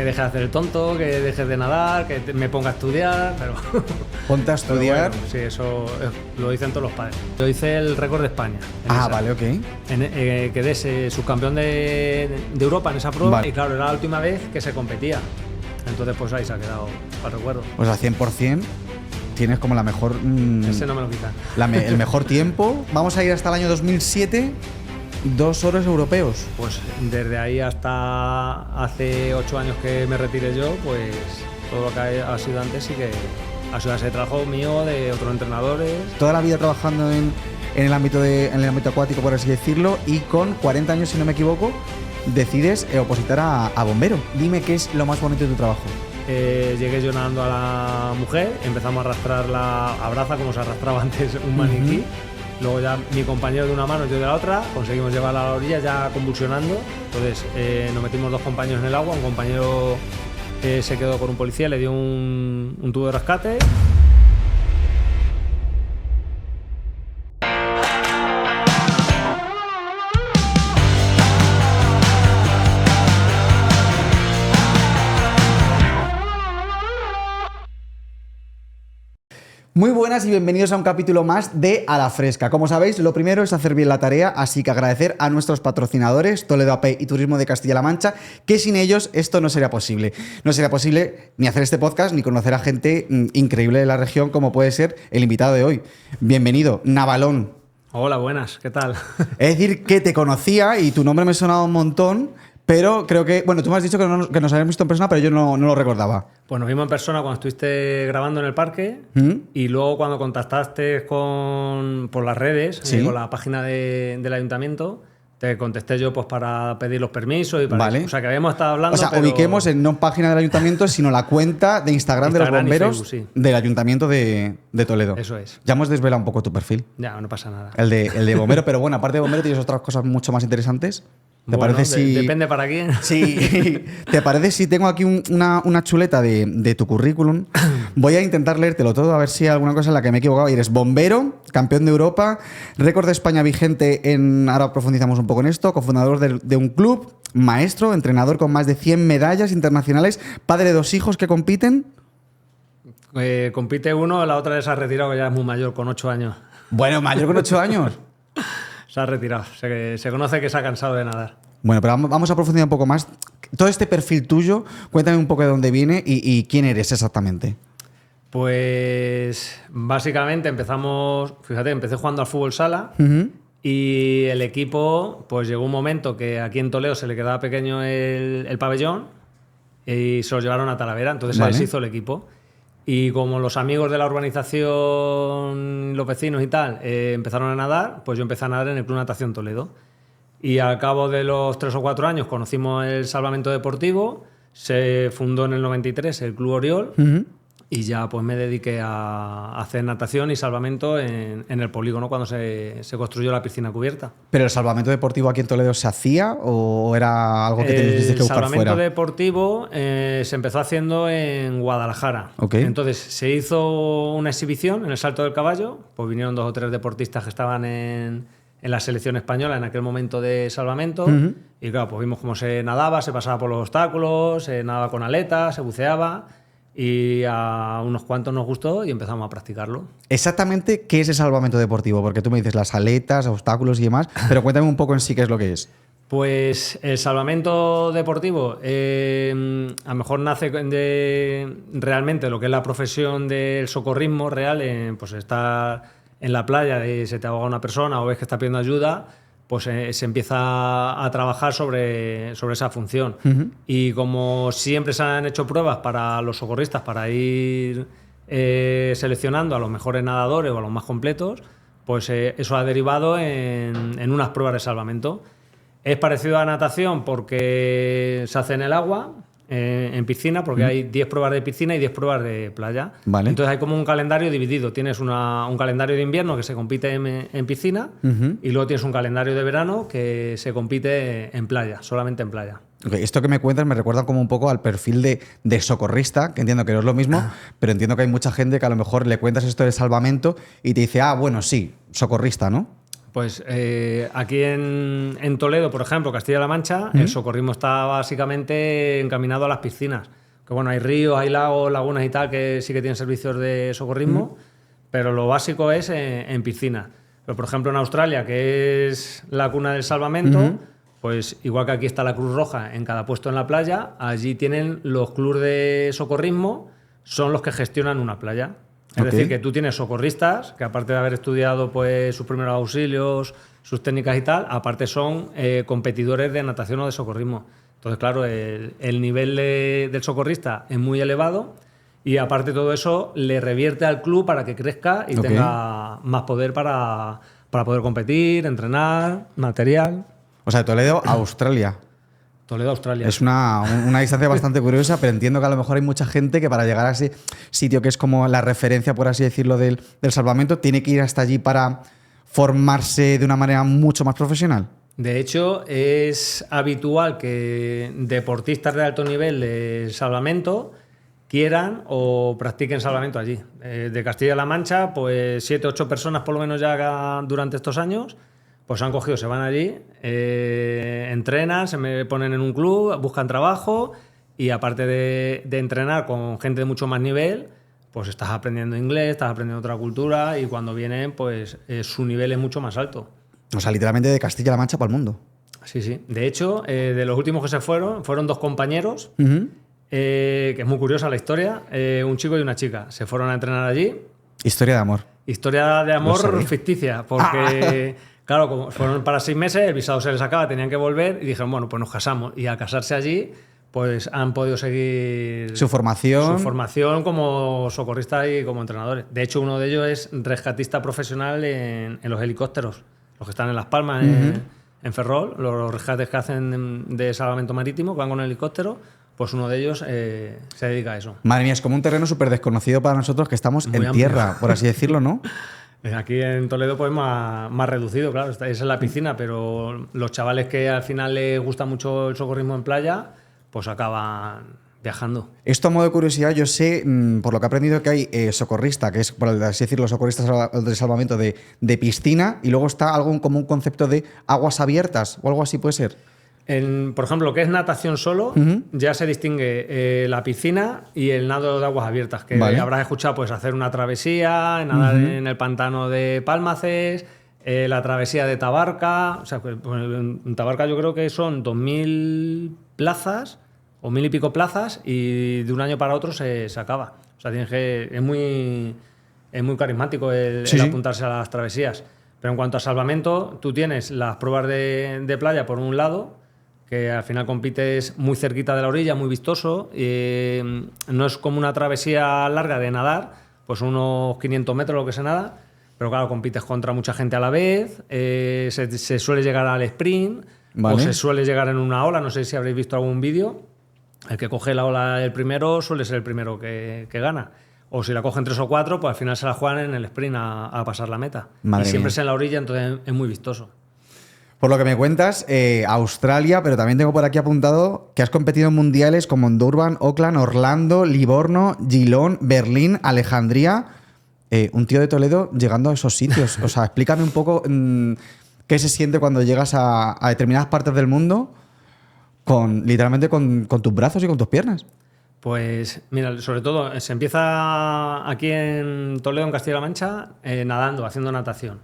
que deje de hacer el tonto, que dejes de nadar, que me ponga a estudiar, pero... Ponte a estudiar. Bueno, sí, eso lo dicen todos los padres. Yo hice el récord de España. Vale, ok. Quedé subcampeón de Europa en esa prueba, vale. Y claro, era la última vez que se competía. Entonces pues ahí se ha quedado para el recuerdo. Pues al 100% tienes como la mejor... Ese no me lo quitan. El mejor tiempo. Vamos a ir hasta el año 2007, 2 oros europeos. Pues desde ahí hasta hace 8 años que me retiré yo, pues todo lo que ha sido antes sí que ha sido ese trabajo mío, de otros entrenadores. Toda la vida trabajando en el ámbito acuático, por así decirlo, y con 40 años, si no me equivoco, decides opositar a bombero. Dime qué es lo más bonito de tu trabajo. Llegué yo nadando a la mujer, empezamos a arrastrarla a braza como se arrastraba antes un maniquí. Luego ya mi compañero de una mano y yo de la otra, conseguimos llevarla a la orilla ya convulsionando. Entonces nos metimos 2 compañeros en el agua, un compañero se quedó con un policía, le dio un tubo de rescate. Muy buenas y bienvenidos a un capítulo más de A la Fresca. Como sabéis, lo primero es hacer bien la tarea, así que agradecer a nuestros patrocinadores, Toledo AP y Turismo de Castilla-La Mancha, que sin ellos esto no sería posible. No sería posible ni hacer este podcast ni conocer a gente increíble de la región, como puede ser el invitado de hoy. Bienvenido, Navalón. Hola, buenas, ¿qué tal? Es decir, que te conocía y tu nombre me sonaba un montón, pero creo que... Bueno, tú me has dicho que nos habíamos visto en persona, pero yo no lo recordaba. Pues nos vimos en persona cuando estuviste grabando en el parque y luego cuando contactaste por las redes, ¿sí? Con la página del ayuntamiento, te contesté yo pues para pedir los permisos y para vale. eso. O sea, que habíamos estado hablando. O sea, pero... ubiquemos en no página del ayuntamiento, sino la cuenta de Instagram de los bomberos, Facebook, sí. Del ayuntamiento de Toledo. Eso es. Ya hemos desvelado un poco tu perfil. Ya, no pasa nada. El de bombero, pero bueno, aparte de bombero tienes otras cosas mucho más interesantes. ¿Te parece si... Depende para quién. Sí. ¿Te parece si tengo aquí una chuleta de tu currículum? Voy a intentar leértelo todo, a ver si hay alguna cosa en la que me he equivocado. Y eres bombero, campeón de Europa, récord de España vigente en... Ahora profundizamos un poco en esto. Cofundador de un club, maestro, entrenador con más de 100 medallas internacionales, padre de 2 hijos que compiten. Compite uno, la otra se ha retirado, que ya es muy mayor, con 8 años. Bueno, mayor con 8 años. Se ha retirado. Se conoce que se ha cansado de nadar. Bueno, pero vamos a profundizar un poco más. Todo este perfil tuyo, cuéntame un poco de dónde viene y quién eres exactamente. Pues básicamente empecé jugando al fútbol sala y el equipo, pues llegó un momento que aquí en Toledo se le quedaba pequeño el pabellón y se lo llevaron a Talavera, entonces se deshizo el equipo. Y como los amigos de la urbanización, los vecinos y tal, empezaron a nadar, pues yo empecé a nadar en el Club Natación Toledo. Y al cabo de los 3 o 4 años conocimos el salvamento deportivo, se fundó en el 93 el Club Oriol y ya pues me dediqué a hacer natación y salvamento en el polígono cuando se construyó la piscina cubierta. ¿Pero el salvamento deportivo aquí en Toledo se hacía o era algo que tenías que buscar fuera? El salvamento deportivo se empezó haciendo en Guadalajara. Okay. Entonces se hizo una exhibición en el Salto del Caballo, pues vinieron 2 o 3 deportistas que estaban en la selección española en aquel momento de salvamento y claro, pues vimos cómo se nadaba, se pasaba por los obstáculos, se nadaba con aletas, se buceaba y a unos cuantos nos gustó y empezamos a practicarlo. Exactamente, ¿qué es el salvamento deportivo? Porque tú me dices las aletas, obstáculos y demás, pero cuéntame un poco en sí qué es lo que es. Pues el salvamento deportivo a lo mejor nace de realmente lo que es la profesión del socorrismo real, pues estar en la playa y se te ahoga una persona o ves que está pidiendo ayuda, pues se empieza a trabajar sobre esa función. Y como siempre se han hecho pruebas para los socorristas para ir seleccionando a los mejores nadadores o a los más completos, pues eso ha derivado en unas pruebas de salvamento. Es parecido a natación porque se hace en el agua, en piscina, porque hay 10 pruebas de piscina y 10 pruebas de playa. Vale. Entonces hay como un calendario dividido. Tienes un calendario de invierno que se compite en piscina y luego tienes un calendario de verano que se compite en playa, solamente en playa. Okay, esto que me cuentas me recuerda como un poco al perfil de socorrista, que entiendo que no es lo mismo, pero entiendo que hay mucha gente que a lo mejor le cuentas esto de salvamento y te dice, bueno, sí, socorrista, ¿no? Pues aquí en Toledo, por ejemplo, Castilla-La Mancha, el socorrismo está básicamente encaminado a las piscinas. Que bueno, hay ríos, hay lagos, lagunas y tal que sí que tienen servicios de socorrismo, pero lo básico es en piscinas. Pero por ejemplo en Australia, que es la cuna del salvamento, pues igual que aquí está la Cruz Roja en cada puesto en la playa, allí tienen los clubes de socorrismo, son los que gestionan una playa. Es decir, que tú tienes socorristas, que aparte de haber estudiado pues, sus primeros auxilios, sus técnicas y tal, aparte son competidores de natación o de socorrismo. Entonces, claro, el nivel del socorrista es muy elevado y aparte de todo eso le revierte al club para que crezca y tenga más poder para poder competir, entrenar, material. O sea, Toledo a Australia. Toledo, Australia. Es una distancia bastante curiosa, pero entiendo que a lo mejor hay mucha gente que para llegar a ese sitio que es como la referencia, por así decirlo, del salvamento, tiene que ir hasta allí para formarse de una manera mucho más profesional. De hecho, es habitual que deportistas de alto nivel de salvamento quieran o practiquen salvamento allí. De Castilla-La Mancha, pues 7 o 8 personas por lo menos ya durante estos años, pues han cogido, se van allí, entrenan, se me ponen en un club, buscan trabajo y aparte de entrenar con gente de mucho más nivel, pues estás aprendiendo inglés, estás aprendiendo otra cultura y cuando vienen, pues su nivel es mucho más alto. O sea, literalmente de Castilla-La Mancha para el mundo. Sí, sí. De hecho, de los últimos que se fueron 2 compañeros, que es muy curiosa la historia, un chico y una chica. Se fueron a entrenar allí. Historia de amor. Historia de amor ficticia, porque, claro, como fueron para 6 meses, el visado se les acaba, tenían que volver y dijeron, bueno, pues nos casamos. Y al casarse allí, pues han podido seguir su formación como socorristas y como entrenadores. De hecho, uno de ellos es rescatista profesional en los helicópteros. Los que están en Las Palmas, en Ferrol, los rescates que hacen de salvamento marítimo, que van con el helicóptero, pues uno de ellos se dedica a eso. Madre mía, es como un terreno súper desconocido para nosotros que estamos muy en amplio. Tierra, por así decirlo, ¿no? Aquí en Toledo pues más reducido, claro, es en la piscina, pero los chavales que al final les gusta mucho el socorrismo en playa, pues acaban viajando. Esto a modo de curiosidad, yo sé, por lo que he aprendido, que hay socorrista, que es, por así decirlo, socorristas de salvamento de piscina, y luego está algo como un concepto de aguas abiertas, o algo así puede ser. Por ejemplo, lo que es natación solo, ya se distingue la piscina y el nado de aguas abiertas, que habrás escuchado pues hacer una travesía, nadar en el pantano de Pálmaces, la travesía de Tabarca. O sea, pues, en Tabarca yo creo que son 2.000 plazas o 1.000 y pico plazas y de un año para otro se acaba. O sea, es muy carismático el apuntarse a las travesías. Pero en cuanto a salvamento, tú tienes las pruebas de playa por un lado, que al final compites muy cerquita de la orilla, muy vistoso. No es como una travesía larga de nadar, pues unos 500 metros lo que se nada, pero claro, compites contra mucha gente a la vez, se suele llegar al sprint, o se suele llegar en una ola, no sé si habréis visto algún vídeo. El que coge la ola el primero suele ser el primero que gana. O si la cogen 3 o 4, pues al final se la juegan en el sprint a pasar la meta. Madre y siempre mía. es en la orilla, entonces es muy vistoso. Por lo que me cuentas, Australia, pero también tengo por aquí apuntado que has competido en mundiales como en Durban, Auckland, Orlando, Livorno, Geelong, Berlín, Alejandría. Un tío de Toledo llegando a esos sitios. O sea, explícame un poco qué se siente cuando llegas a determinadas partes del mundo literalmente con tus brazos y con tus piernas. Pues mira, sobre todo se empieza aquí en Toledo, en Castilla-La Mancha, nadando, haciendo natación.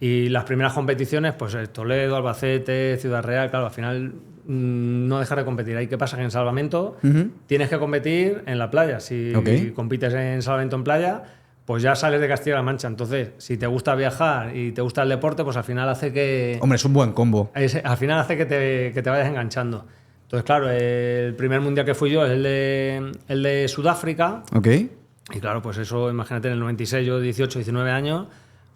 Y las primeras competiciones, pues Toledo, Albacete, Ciudad Real, claro, al final no dejar de competir. Ahí, ¿qué pasa? Que en salvamento tienes que competir en la playa. Si compites en salvamento en playa, pues ya sales de Castilla-La Mancha. Entonces, si te gusta viajar y te gusta el deporte, pues al final hace que... Hombre, es un buen combo. Al final hace que te vayas enganchando. Entonces, claro, el primer mundial que fui yo es el de Sudáfrica. Ok. Y claro, pues eso, imagínate, en el 96, yo 18, 19 años,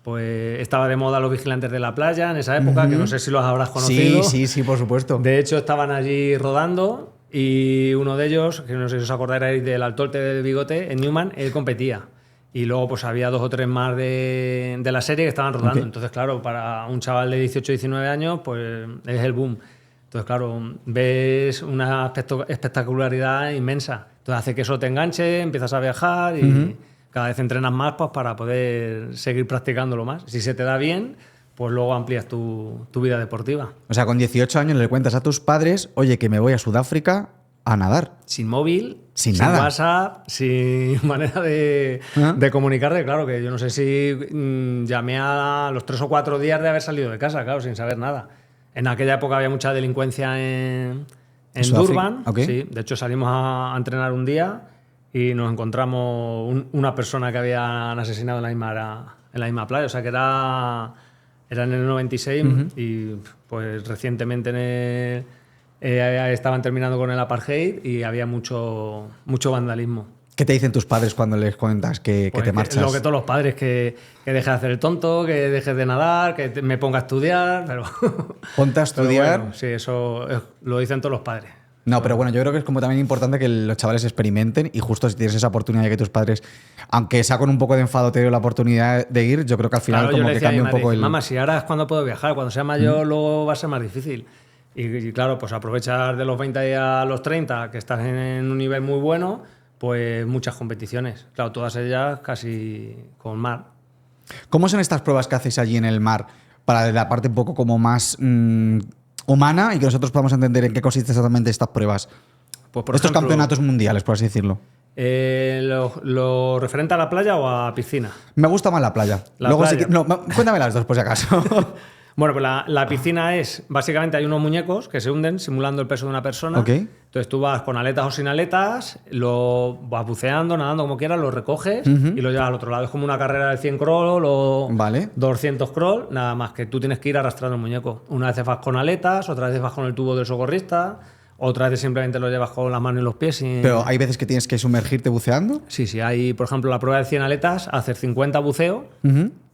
pues estaba de moda los vigilantes de la playa en esa época, que no sé si los habrás conocido. Sí, por supuesto. De hecho, estaban allí rodando y uno de ellos, que no sé si os acordaréis del altolte de Bigote, en Newman, él competía. Y luego pues había 2 o 3 más de la serie que estaban rodando. Okay. Entonces, claro, para un chaval de 18 o 19 años, pues es el boom. Entonces, claro, ves una espectacularidad inmensa. Entonces hace que eso te enganche, empiezas a viajar y cada vez entrenas más pues, para poder seguir practicándolo más. Si se te da bien, pues luego amplías tu vida deportiva. O sea, con 18 años le cuentas a tus padres, oye, que me voy a Sudáfrica a nadar. Sin móvil, Sin nada. WhatsApp, sin manera de comunicarte. Claro que yo no sé si llamé a los 3 o 4 días de haber salido de casa, claro, sin saber nada. En aquella época había mucha delincuencia en Durban. Okay. Sí, de hecho salimos a entrenar un día y nos encontramos una persona que habían asesinado en la misma playa. O sea que era en el 96 y pues recientemente estaban terminando con el apartheid y había mucho vandalismo. ¿Qué te dicen tus padres cuando les cuentas que Pues te marchas? Lo que todos los padres, que dejes de hacer el tonto, que dejes de nadar, que me ponga a estudiar, pero... Ponte a estudiar. Pero bueno, sí, eso lo dicen todos los padres. No, pero bueno, yo creo que es como también importante que los chavales experimenten y justo si tienes esa oportunidad de que tus padres, aunque sea con un poco de enfado, te den la oportunidad de ir, yo creo que al final Claro, como yo le que decía a mi cambia un madre, poco el... mamá, si ahora es cuando puedo viajar, cuando sea mayor luego va a ser más difícil. Y claro, pues aprovechar de los 20 a los 30, que estás en un nivel muy bueno, pues muchas competiciones. Claro, todas ellas casi con mar. ¿Cómo son estas pruebas que hacéis allí en el mar para la parte un poco como más humana y que nosotros podamos entender en qué consiste exactamente estas pruebas? Pues por Estos ejemplo, campeonatos mundiales, por así decirlo. ¿Lo referente a la playa o a piscina? Me gusta más la playa. La Luego playa. Cuéntame las dos, por si acaso. Bueno, pues la piscina es, básicamente hay unos muñecos que se hunden simulando el peso de una persona. Ok. Entonces tú vas con aletas o sin aletas, lo vas buceando, nadando como quieras, lo recoges y lo llevas al otro lado. Es como una carrera de 100 crawl o Vale. 200 crawl, nada más que tú tienes que ir arrastrando el muñeco. Una vez vas con aletas, otra vez vas con el tubo del socorrista, otra vez simplemente lo llevas con las manos y los pies. Pero hay veces que tienes que sumergirte buceando. Sí, hay, por ejemplo, la prueba de 100 aletas, hacer 50 buceo,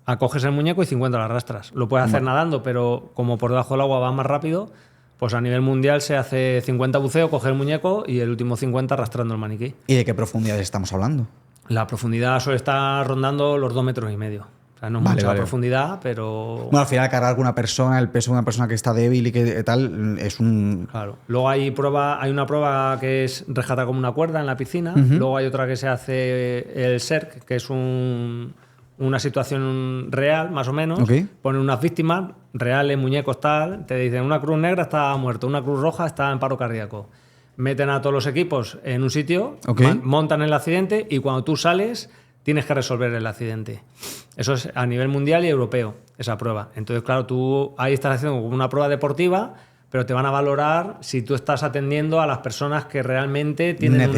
acoges el muñeco y 50 lo arrastras. Lo puedes hacer nadando, pero como por debajo del agua va más rápido, pues a nivel mundial se hace 50 buceo, coger el muñeco y el último 50 arrastrando el maniquí. ¿Y de qué profundidades estamos hablando? La profundidad suele estar rondando los 2,5 metros. O sea, no es mucha profundidad, pero... Bueno, al final cargar alguna persona, el peso de una persona que está débil y que tal, es un... Claro. Luego hay una prueba que es rescatar como una cuerda en la piscina. Luego hay otra que se hace el SERC, que es una situación real, más o menos. Ok. Ponen unas víctimas reales, muñecos, tal. Te dicen, una cruz negra está muerto, una cruz roja está en paro cardíaco. Meten a todos los equipos en un sitio, montan el accidente y cuando tú sales tienes que resolver el accidente. Eso es a nivel mundial y europeo, esa prueba. Entonces, claro, tú ahí estás haciendo como una prueba deportiva, pero te van a valorar si tú estás atendiendo a las personas que realmente tienen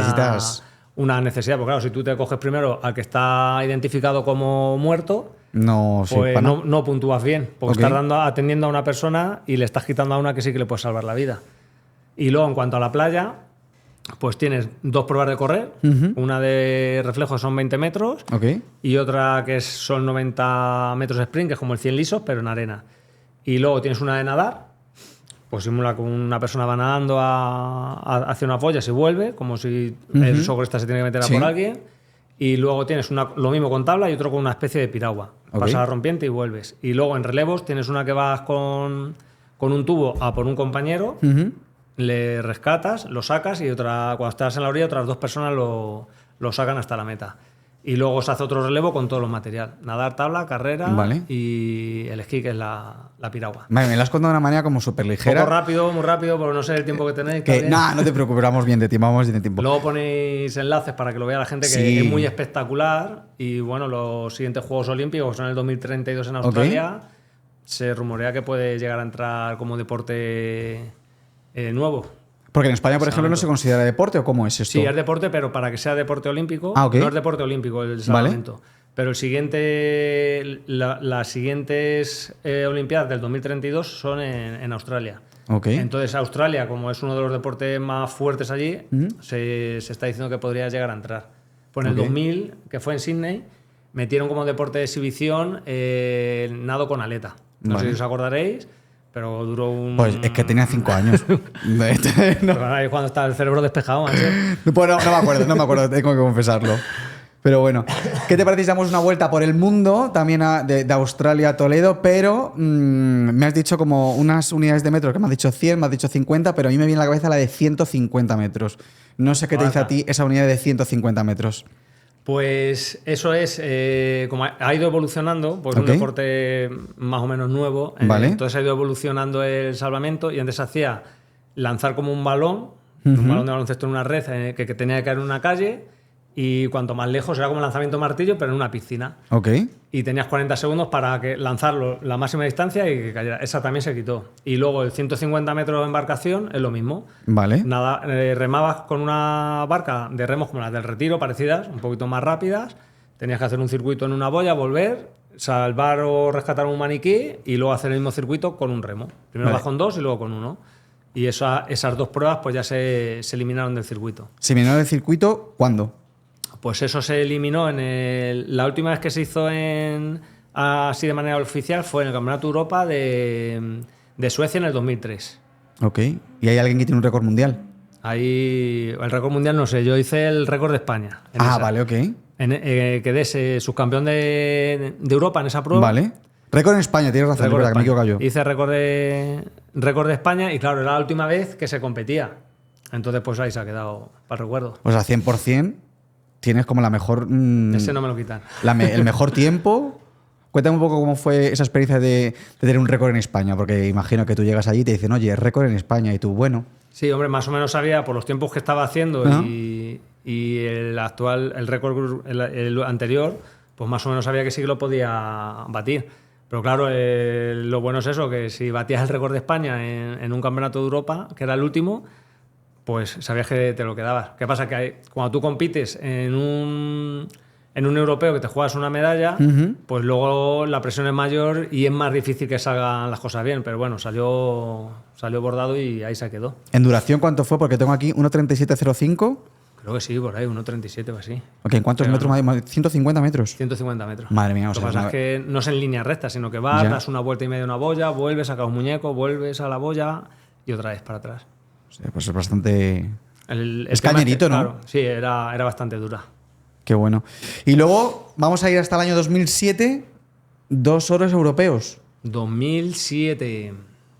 una necesidad. Porque claro, si tú te coges primero al que está identificado como muerto, pues no puntúas bien, porque estás atendiendo a una persona y le estás quitando a una que sí que le puede salvar la vida. Y luego, en cuanto a la playa, pues tienes 2 pruebas de correr, una de reflejo son 20 metros y otra que son 90 metros sprint, que es como el 100 lisos, pero en arena. Y luego tienes una de nadar, pues simula que una persona va nadando hacia una boya y vuelve, como si el socorrista se tiene que meter a por alguien. Y luego tienes lo mismo con tabla y otro con una especie de piragua. Pasas a rompiente y vuelves. Y luego en relevos tienes una que vas con un tubo a por un compañero, le rescatas, lo sacas y cuando estás en la orilla otras 2 personas lo sacan hasta la meta. Y luego se hace otro relevo con todo los material. Nadar, tabla, carrera y el esquí, que es la piragua. Vale, me lo has contado de una manera como súper ligera. Muy rápido, porque no sé el tiempo que tenéis. No te preocupes, vamos bien de tiempo. Luego ponéis enlaces para que lo vea la gente, que es muy espectacular. Y bueno, los siguientes Juegos Olímpicos son en el 2032 en Australia. Se rumorea que puede llegar a entrar como deporte nuevo. Porque en España, por ejemplo, no se considera deporte, ¿o cómo es esto? Sí, es deporte, pero para que sea deporte olímpico, no es deporte olímpico el salvamento. Pero las siguientes Olimpiadas del 2032 son en Australia. Entonces, Australia, como es uno de los deportes más fuertes allí, se está diciendo que podría llegar a entrar. Pues en el 2000, que fue en Sydney, metieron como deporte de exhibición el nado con aleta. No sé si os acordaréis, pero duró Pues es que tenía 5 años. Pero ahí cuando está el cerebro despejado, macho. Pues no me acuerdo, tengo que confesarlo. Pero bueno, ¿qué te parece si damos una vuelta por el mundo, también de Australia a Toledo? Pero me has dicho como unas unidades de metro, que me has dicho 100, me has dicho 50, pero a mí me viene a la cabeza la de 150 metros. No sé qué te dice a ti esa unidad de 150 metros. Pues eso es, como ha ido evolucionando, pues Ok. un deporte más o menos nuevo, Vale. entonces ha ido evolucionando el salvamento y antes se hacía lanzar como un balón de baloncesto en una red que tenía que caer en una calle y cuanto más lejos era como lanzamiento martillo pero en una piscina. Ok. Y tenías 40 segundos para lanzarlo la máxima distancia y que cayera. Esa también se quitó. Y luego el 150 metros de embarcación es lo mismo. Vale. Nada, remabas con una barca de remos como las del Retiro, parecidas, un poquito más rápidas. Tenías que hacer un circuito en una boya, volver, salvar o rescatar un maniquí y luego hacer el mismo circuito con un remo. Primero Vale. vas con dos y luego con uno. Y esas dos pruebas pues ya se eliminaron del circuito. ¿Se vino del circuito cuándo? Pues eso se eliminó la última vez que se hizo así de manera oficial fue en el Campeonato de Europa de Suecia en el 2003. Ok. ¿Y hay alguien que tiene un récord mundial? Ahí el récord mundial no sé, yo hice el récord de España. En esa. Vale, ok. Quedé subcampeón de Europa en esa prueba. Vale. Récord en España, tienes razón, es Récord de verdad que me he España. equivocado yo. Hice récord de España y claro, era la última vez que se competía. Entonces pues ahí se ha quedado para el recuerdo. O sea, 100% tienes como la mejor... Ese no me lo quitan. el mejor tiempo. Cuéntame un poco cómo fue esa experiencia de tener un récord en España, porque imagino que tú llegas allí y te dicen, oye, récord en España, y tú, bueno. Sí, hombre, más o menos sabía por los tiempos que estaba haciendo Ajá. y el actual, el récord, el anterior, pues más o menos sabía que sí que lo podía batir. Pero claro, lo bueno es eso, que si batías el récord de España en un campeonato de Europa, que era el último, pues sabías que te lo quedabas. ¿Qué pasa? Que cuando tú compites en un europeo que te juegas una medalla, pues luego la presión es mayor y es más difícil que salgan las cosas bien. Pero bueno, salió bordado y ahí se quedó. ¿En duración cuánto fue? Porque tengo aquí 1.37.05. Creo que sí, por ahí, 1.37 o así. Ok, ¿en cuántos Pero metros? no. 150 metros. 150 metros. Madre mía, o Lo sea, que pasa una- es que no es en línea recta, sino que vas, Ya. das una vuelta y media a una boya, vuelves, sacas un muñeco, vuelves a la boya y otra vez para atrás. O sea, pues es bastante... El Es tema cañerito, ¿no? Claro, sí, era bastante dura. Qué bueno. Y luego vamos a ir hasta el año 2007, 2 oros europeos.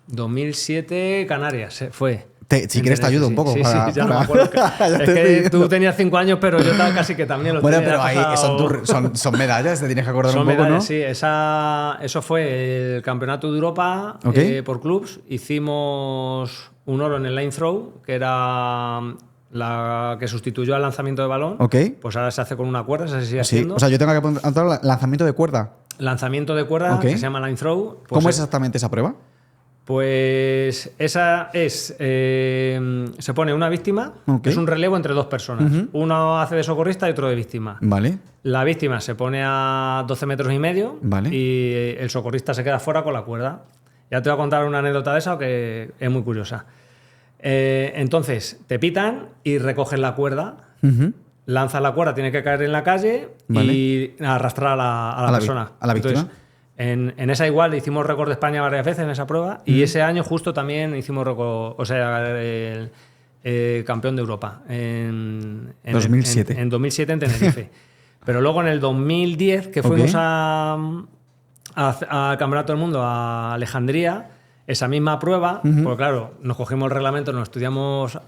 2007 Canarias fue. Si quieres te ayudo un poco. Sí, para- sí, ya para- me acuerdo. Ya Es te que estoy tú diciendo. tenías 5 años, pero yo estaba casi que también lo Bueno, tenía pero ahí pasado. son medallas, te tienes que acordar Son un poco, medallas, ¿no? sí. Eso fue el Campeonato de Europa Ok. por clubs. Hicimos un oro en el line throw, que era la que sustituyó al lanzamiento de balón. Ok. Pues ahora se hace con una cuerda, se sigue Sí, haciendo. o sea, yo tengo que apuntar lanzamiento de cuerda. Lanzamiento de cuerda, Ok. que se llama line throw. Pues ¿Cómo es exactamente esa prueba? Pues esa es. Se pone una víctima, Ok. es un relevo entre dos personas. Uno hace de socorrista y otro de víctima. Vale. La víctima se pone a 12 metros y medio Vale. y el socorrista se queda fuera con la cuerda. Ya te voy a contar una anécdota de esa que es muy curiosa. Entonces, te pitan y recoges la cuerda, Ujú. lanzas la cuerda, tiene que caer en la calle Vale. y arrastrar a la persona. a la víctima. Entonces, en esa igual hicimos récord de España varias veces en esa prueba y ese año justo también hicimos récord, o sea, el campeón de Europa en 2007. En 2007 en Tenerife. Pero luego en el 2010 que fuimos Ok. al Campeonato del Mundo a Alejandría, esa misma prueba, porque claro, nos cogimos el reglamento, nos estudiamos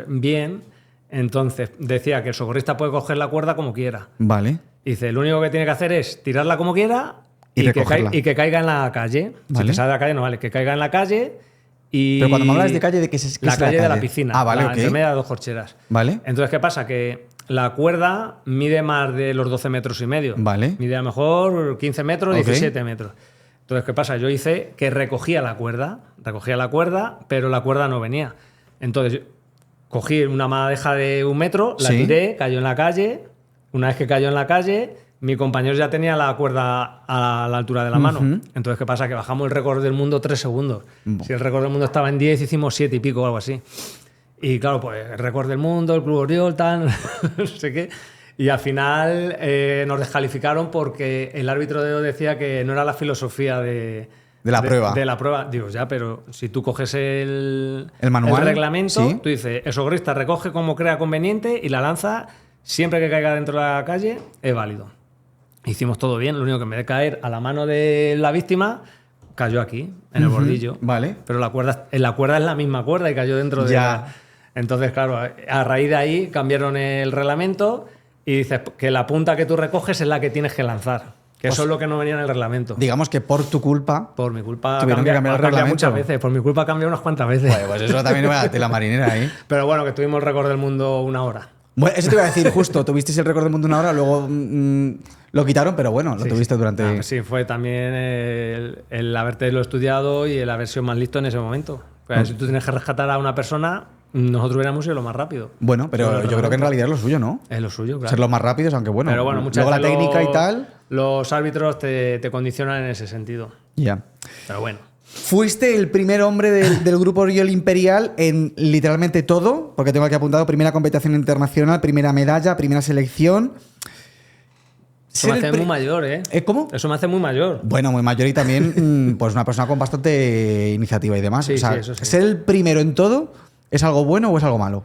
bien, entonces decía que el socorrista puede coger la cuerda como quiera. Vale. Dice, lo único que tiene que hacer es tirarla como quiera Y que, recogerla. y que caiga en la calle. Vale. Si te sale de la calle, no vale, que caiga en la calle y... Pero cuando me hablas de calle, ¿de qué es La la calle de la calle? piscina, Ah, vale, la ok. intermedia de dos corcheras. Vale. Entonces, ¿qué pasa? Que la cuerda mide más de los 12 metros y medio. Vale. Mide a lo mejor 15 metros, Ok. 17 metros. Entonces, ¿qué pasa? Yo hice que recogía la cuerda, pero la cuerda no venía. Entonces, cogí una madeja de 1 metro, la Sí. tiré, cayó en la calle. Una vez que cayó en la calle, mi compañero ya tenía la cuerda a la altura de la mano. Entonces, ¿qué pasa? Que bajamos el récord del mundo 3 segundos. Si el récord del mundo estaba en 10, hicimos 7 y pico o algo así. Y claro, pues el récord del mundo, el Club Oriol, tal, no sé qué. Y al final nos descalificaron porque el árbitro decía que no era la filosofía de la prueba. De la prueba. Digo, ya, pero si tú coges el manual, el reglamento, sí. tú dices, el socorrista recoge como crea conveniente y la lanza siempre que caiga dentro de la calle es válido. Hicimos todo bien, lo único que en vez de caer a la mano de la víctima, cayó aquí, en el bordillo. Vale. Pero la cuerda es la misma cuerda y cayó dentro de... Ya. Entonces, claro, a raíz de ahí cambiaron el reglamento y dices que la punta que tú recoges es la que tienes que lanzar. Que eso es lo que no venía en el reglamento. Digamos que por tu culpa... Por mi culpa tuvieron que cambiar el reglamento muchas veces. Por mi culpa ha cambiado unas cuantas veces. Bueno, pues eso también va a tela marinera, ¿eh? Pero bueno, que tuvimos el récord del mundo 1 hora. Bueno, eso te iba a decir justo. Tuvisteis el récord del mundo 1 hora, luego lo quitaron, pero bueno, lo tuviste durante... Sí, fue también el haberte lo estudiado y el haber sido más listo en ese momento. Pero si tú tienes que rescatar a una persona, nosotros hubiéramos sido lo más rápido. Bueno, pero yo creo que en realidad es lo suyo, ¿no? Es lo suyo, claro. Ser los más rápidos, aunque bueno, pero bueno, muchas luego la veces técnica y tal... Los árbitros te condicionan en ese sentido. Ya. Pero bueno. Fuiste el primer hombre del grupo Oriol Imperial en literalmente todo, porque tengo aquí apuntado primera competición internacional, primera medalla, primera selección. Eso me hace muy mayor, ¿eh? ¿Cómo? Eso me hace muy mayor. Bueno, muy mayor y también pues una persona con bastante iniciativa y demás. Sí, o sea, sí, eso sí. ¿ser el primero en todo es algo bueno o es algo malo?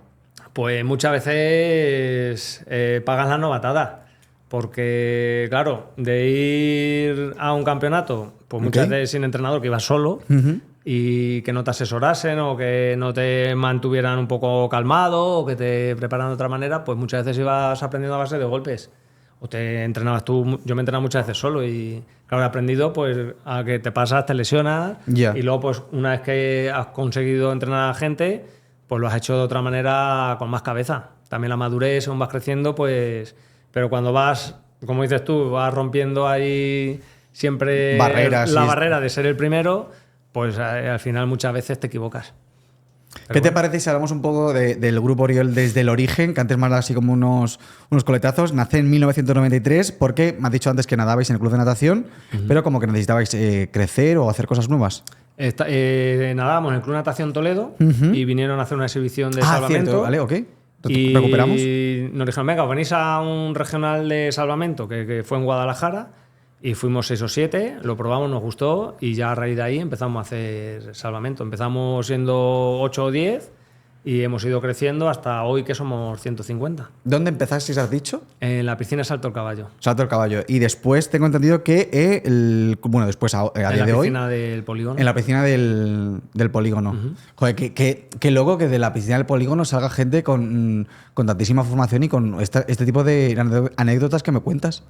Pues muchas veces pagas la novatada. Porque, claro, de ir a un campeonato, pues muchas veces sin entrenador, que ibas solo y que no te asesorasen o que no te mantuvieran un poco calmado o que te prepararan de otra manera, pues muchas veces ibas aprendiendo a base de golpes. O te entrenabas tú, yo me entrenaba muchas veces solo y, claro, he aprendido pues a que te pasas, te lesionas y luego, pues una vez que has conseguido entrenar a gente, pues lo has hecho de otra manera con más cabeza. También la madurez, según vas creciendo, pues... Pero cuando vas, como dices tú, vas rompiendo ahí siempre barreras, barrera de ser el primero, pues al final muchas veces te equivocas. ¿Qué te parece si hablamos un poco del grupo Oriol desde el origen, que antes me has dado así como unos coletazos? Nace en 1993 porque me has dicho antes que nadabais en el club de natación, pero como que necesitabais crecer o hacer cosas nuevas. Nadábamos en el Club Natación Toledo y vinieron a hacer una exhibición de salvamento. Cierto, vale, ok. Y recuperamos. nos dijeron, venga, venís a un regional de salvamento que fue en Guadalajara y fuimos 6 o 7, lo probamos, nos gustó y ya a raíz de ahí empezamos a hacer salvamento. Empezamos siendo 8 o 10 y hemos ido creciendo hasta hoy que somos 150. ¿Dónde empezasteis, has dicho? En la piscina Salto el Caballo. Salto el Caballo. Y después tengo entendido que, después a día de hoy... En la piscina del polígono. En la piscina del polígono. Joder, qué loco que de la piscina del polígono salga gente con tantísima formación y con este tipo de anécdotas que me cuentas.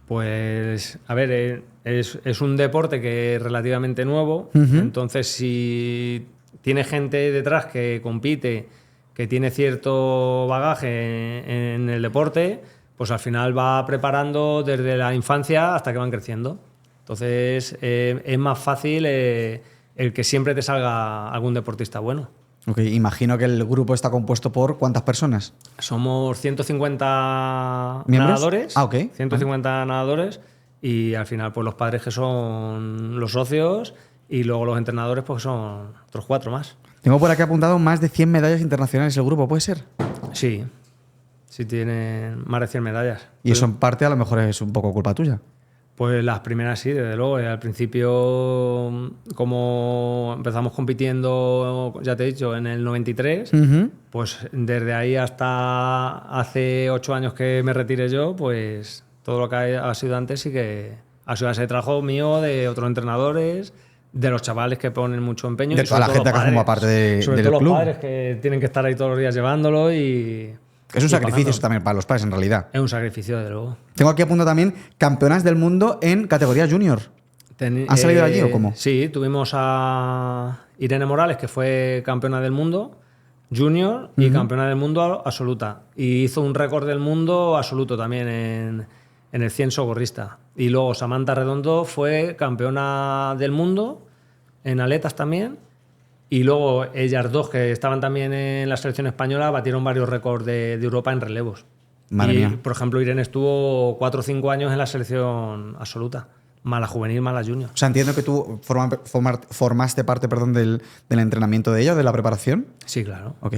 Pues, a ver, es un deporte que es relativamente nuevo, entonces si tiene gente detrás que compite, que tiene cierto bagaje en el deporte, pues al final va preparando desde la infancia hasta que van creciendo. Entonces es más fácil el que siempre te salga algún deportista bueno. Ok, imagino que el grupo está compuesto por ¿cuántas personas? Somos 150 ¿Miembros? nadadores. Ah, ok. 150 nadadores y al final pues los padres que son los socios y luego los entrenadores pues son otros 4 más. Tengo por aquí apuntado más de 100 medallas internacionales el grupo, ¿puede ser? Sí, sí tienen más de 100 medallas. Y eso en parte a lo mejor es un poco culpa tuya. Pues las primeras sí, desde luego. Al principio, como empezamos compitiendo, ya te he dicho, en el 93, pues desde ahí hasta hace 8 años que me retiré yo, pues todo lo que ha sido antes sí que ha sido ese trabajo mío, de otros entrenadores, de los chavales que ponen mucho empeño. De toda la gente que forma parte del club. Sobre todo los padres que tienen que estar ahí todos los días llevándolo y... Es un sacrificio eso también para los padres, en realidad. Es un sacrificio, desde luego. Tengo aquí apuntado también campeonas del mundo en categoría junior. ¿Han salido de allí o cómo? Sí, tuvimos a Irene Morales, que fue campeona del mundo junior y campeona del mundo absoluta. Y hizo un récord del mundo absoluto también en el 100 socorrista. Y luego Samantha Redondo fue campeona del mundo en aletas también. Y luego ellas dos, que estaban también en la selección española, batieron varios récords de Europa en relevos. Madre mía. Por ejemplo, Irene estuvo 4 o 5 años en la selección absoluta. Más la juvenil, más la junior. O sea, entiendo que tú formaste parte, del entrenamiento de ella, de la preparación. Sí, claro. Ok.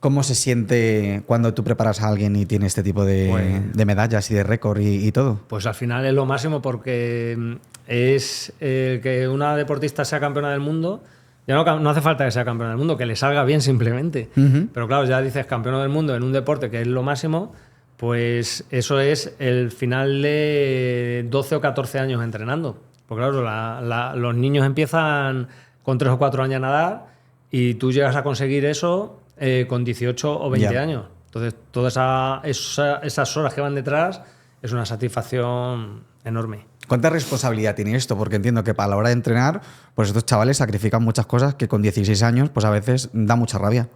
¿Cómo se siente cuando tú preparas a alguien y tiene este tipo de medallas y de récord y todo? Pues al final es lo máximo porque es que una deportista sea campeona del mundo. Ya no hace falta que sea campeona del mundo, que le salga bien simplemente. Pero claro, ya dices campeona del mundo en un deporte que es lo máximo, pues eso es el final de 12 o 14 años entrenando. Porque claro, los niños empiezan con 3 o 4 años a nadar y tú llegas a conseguir eso con 18 o 20 años. Entonces, todas esas horas que van detrás es una satisfacción enorme. ¿Cuánta responsabilidad tiene esto? Porque entiendo que a la hora de entrenar, pues estos chavales sacrifican muchas cosas que con 16 años, pues a veces da mucha rabia.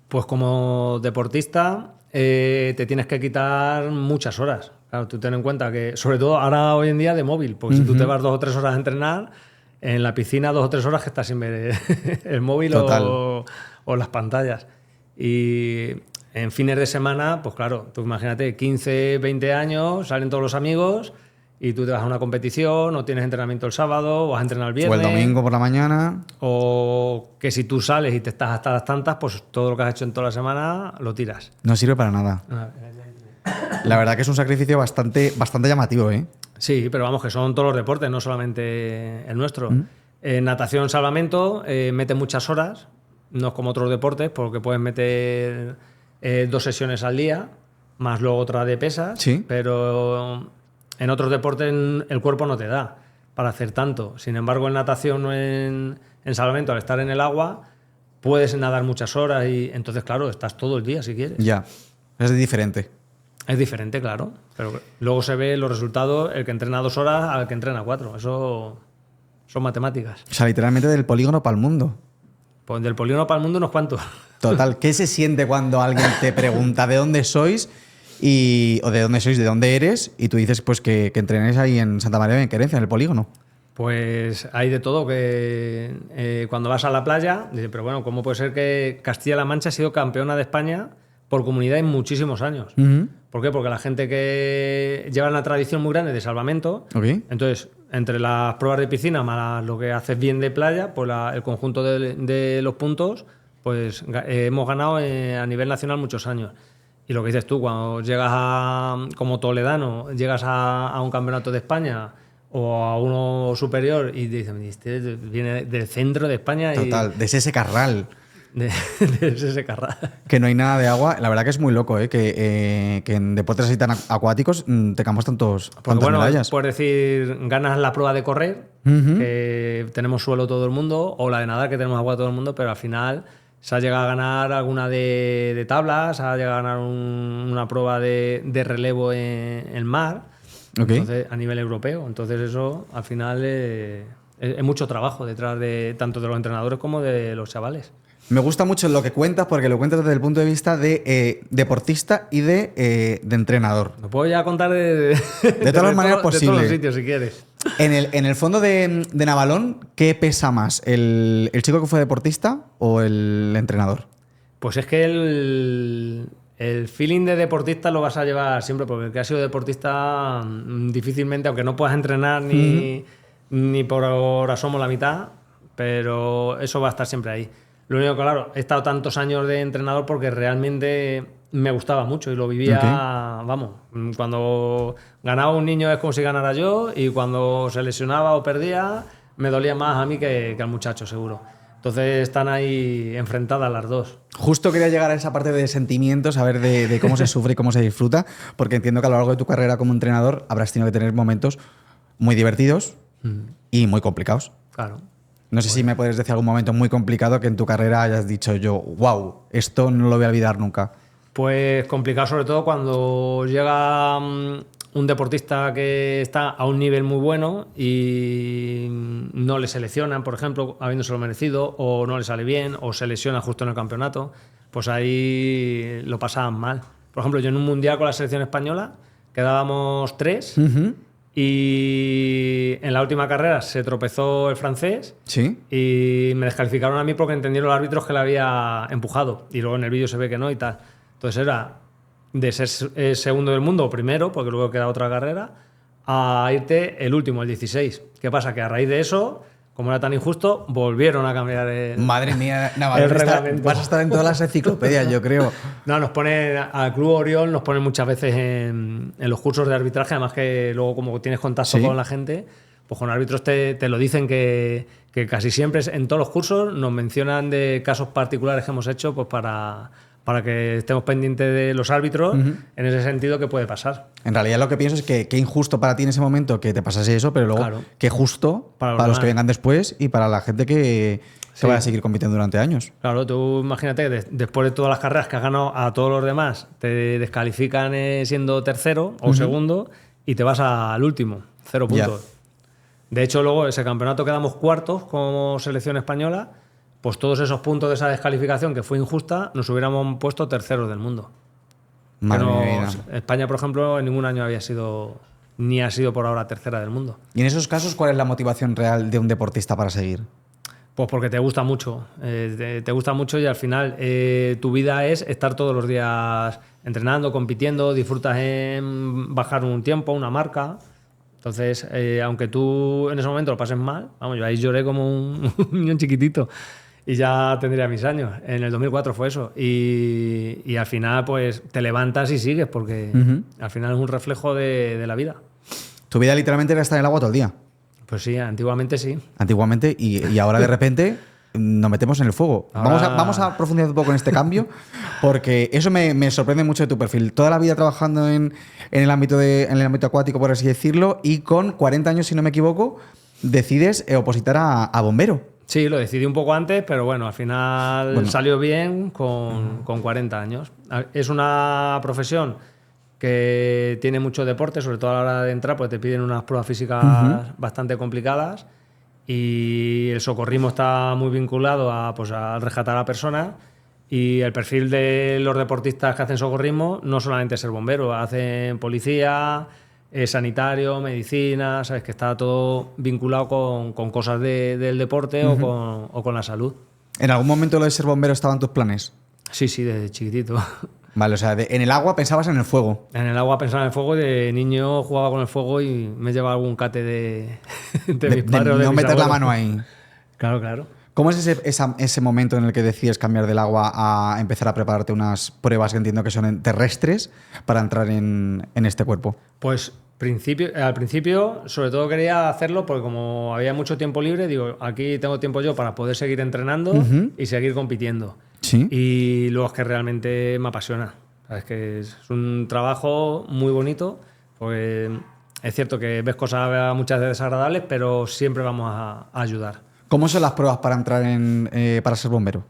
Pues como deportista te tienes que quitar muchas horas. Claro, tú ten en cuenta que, sobre todo ahora hoy en día de móvil, porque si tú te vas 2 o 3 horas a entrenar, en la piscina 2 o 3 horas que estás sin ver el móvil o las pantallas. Y en fines de semana, pues claro, tú imagínate, 15, 20 años, salen todos los amigos y tú te vas a una competición o tienes entrenamiento el sábado o vas a entrenar el viernes. O el domingo por la mañana. O que si tú sales y te estás hasta las tantas, pues todo lo que has hecho en toda la semana lo tiras. No sirve para nada. La verdad que es un sacrificio bastante llamativo, ¿eh? Sí, pero vamos, que son todos los deportes, no solamente el nuestro. Natación, salvamento, mete muchas horas, no es como otros deportes, porque puedes meter 2 sesiones al día, más luego otra de pesas, sí. Pero en otros deportes el cuerpo no te da para hacer tanto. Sin embargo, en natación o en salvamento, al estar en el agua, puedes nadar muchas horas y entonces, claro, estás todo el día si quieres. Ya, es diferente. Es diferente, claro, pero luego se ve los resultados, el que entrena 2 horas al que entrena 4. Eso son matemáticas. O sea, literalmente del polígono para el mundo. Pues del polígono para el mundo unos cuantos. Total, ¿qué se siente cuando alguien te pregunta de dónde sois o de dónde sois, de dónde eres, y tú dices pues que entrenéis ahí en Santa María de Querencia, en el polígono? Pues hay de todo, que cuando vas a la playa, dices, pero bueno, ¿cómo puede ser que Castilla-La Mancha ha sido campeona de España por comunidad en muchísimos años? ¿Por qué? Porque la gente que lleva una tradición muy grande de salvamento, entonces, entre las pruebas de piscina más lo que haces bien de playa, pues el conjunto de los puntos, pues hemos ganado a nivel nacional muchos años. Y lo que dices tú, cuando llegas como toledano, llegas a un campeonato de España o a uno superior y te dicen, este viene del centro de España. Total, de ese Carral. De ese Carral. Que no hay nada de agua. La verdad que es muy loco, ¿eh? Que en deportes así tan acuáticos tengamos tantas medallas. Por decir, ganas la prueba de correr, que tenemos suelo todo el mundo, o la de nadar, que tenemos agua todo el mundo, pero al final se ha llegado a ganar alguna de tablas, se ha llegado a ganar una prueba de relevo en el mar, entonces, a nivel europeo. Entonces eso, al final, es mucho trabajo detrás de tanto de los entrenadores como de los chavales. Me gusta mucho lo que cuentas, porque lo cuentas desde el punto de vista de deportista y de entrenador. Lo puedo ya contar de todas las maneras posibles. De todos los sitios, si quieres. En el fondo de Navalón, ¿qué pesa más? ¿El chico que fue deportista o el entrenador? Pues es que el feeling de deportista lo vas a llevar siempre, porque el que ha sido deportista difícilmente, aunque no puedas entrenar ni por asomo la mitad, pero eso va a estar siempre ahí. Lo único que, claro, he estado tantos años de entrenador porque realmente me gustaba mucho y lo vivía, vamos, cuando ganaba un niño es como si ganara yo, y cuando se lesionaba o perdía me dolía más a mí que al muchacho, seguro. Entonces están ahí enfrentadas las dos. Justo quería llegar a esa parte de sentimientos, a ver de cómo se sufre y cómo se disfruta, porque entiendo que a lo largo de tu carrera como entrenador habrás tenido que tener momentos muy divertidos y muy complicados. Claro. No sé si me puedes decir algún momento muy complicado que en tu carrera hayas dicho yo, wow, esto no lo voy a olvidar nunca. Pues complicado sobre todo cuando llega un deportista que está a un nivel muy bueno y no le seleccionan, por ejemplo, habiéndoselo merecido, o no le sale bien, o se lesiona justo en el campeonato, pues ahí lo pasaban mal. Por ejemplo, yo en un mundial con la selección española quedábamos 3 y en la última carrera se tropezó el francés y me descalificaron a mí porque entendieron los árbitros que le había empujado, y luego en el vídeo se ve que no y tal. Entonces era de ser segundo del mundo o primero, porque luego queda otra carrera, a irte el último, el 16. ¿Qué pasa? Que a raíz de eso, como era tan injusto, volvieron a cambiar Madre mía, Navarro, vas a estar en todas las enciclopedias, yo creo. No, nos pone al Club Oriol, nos ponen muchas veces en los cursos de arbitraje, además que luego como tienes contacto con la gente, pues con árbitros te lo dicen que casi siempre en todos los cursos nos mencionan de casos particulares que hemos hecho, pues para que estemos pendientes de los árbitros, en ese sentido que puede pasar. En realidad lo que pienso es que qué injusto para ti en ese momento que te pasase eso, pero luego qué justo para los que vengan después y para la gente que que vaya a seguir compitiendo durante años. Claro, tú imagínate que después de todas las carreras que has ganado a todos los demás, te descalifican siendo tercero o segundo y te vas al último, 0 puntos. Ya. De hecho, luego ese campeonato quedamos cuartos como selección española, pues todos esos puntos de esa descalificación que fue injusta, nos hubiéramos puesto terceros del mundo. Madre no, mía. España, por ejemplo, en ningún año había sido, ni ha sido por ahora tercera del mundo. Y en esos casos, ¿cuál es la motivación real de un deportista para seguir? Pues porque te gusta mucho, te gusta mucho y al final tu vida es estar todos los días entrenando, compitiendo, disfrutas en bajar un tiempo, una marca. Entonces, aunque tú en ese momento lo pases mal, vamos, yo ahí lloré como un niño chiquitito y ya tendría mis años. En el 2004 fue eso. Y al final, pues te levantas y sigues porque al final es un reflejo de la vida. Tu vida literalmente era estar en el agua todo el día. Pues sí, antiguamente sí. Antiguamente, y ahora de repente nos metemos en el fuego. Vamos a profundizar un poco en este cambio, porque eso me sorprende mucho de tu perfil. Toda la vida trabajando en el ámbito acuático, por así decirlo, y con 40 años, si no me equivoco, decides opositar a bombero. Sí, lo decidí un poco antes, pero bueno, al final salió bien con 40 años. Es una profesión que tiene mucho deporte, sobre todo a la hora de entrar, pues te piden unas pruebas físicas bastante complicadas y el socorrismo está muy vinculado a rescatar a personas y el perfil de los deportistas que hacen socorrismo no solamente es ser bombero, hacen policía, sanitario, medicina, sabes que está todo vinculado con cosas del deporte o con la salud. ¿En algún momento lo de ser bombero estaba en tus planes? Sí, desde chiquitito. Vale, o sea, en el agua pensabas en el fuego. En el agua pensaba en el fuego, de niño jugaba con el fuego y me llevaba algún cate de mis padres o de no mis meter la abuelos. mano ahí. Claro. ¿Cómo es ese momento en el que decides cambiar del agua a empezar a prepararte unas pruebas que entiendo que son terrestres para entrar en este cuerpo? Pues al principio, sobre todo quería hacerlo porque como había mucho tiempo libre, digo, aquí tengo tiempo yo para poder seguir entrenando y seguir compitiendo. Sí. Y luego es que realmente me apasiona. Es que es un trabajo muy bonito, porque es cierto que ves cosas muchas veces desagradables, pero siempre vamos a ayudar. ¿Cómo son las pruebas para entrar para ser bombero?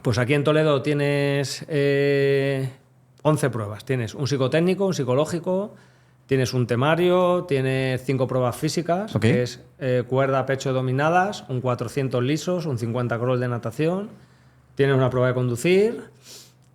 Pues aquí en Toledo tienes 11 pruebas. Tienes un psicotécnico, un psicológico, tienes un temario, tienes 5 pruebas físicas, que es cuerda, pecho, dominadas, un 400 lisos, un 50 crawl de natación, tienes una prueba de conducir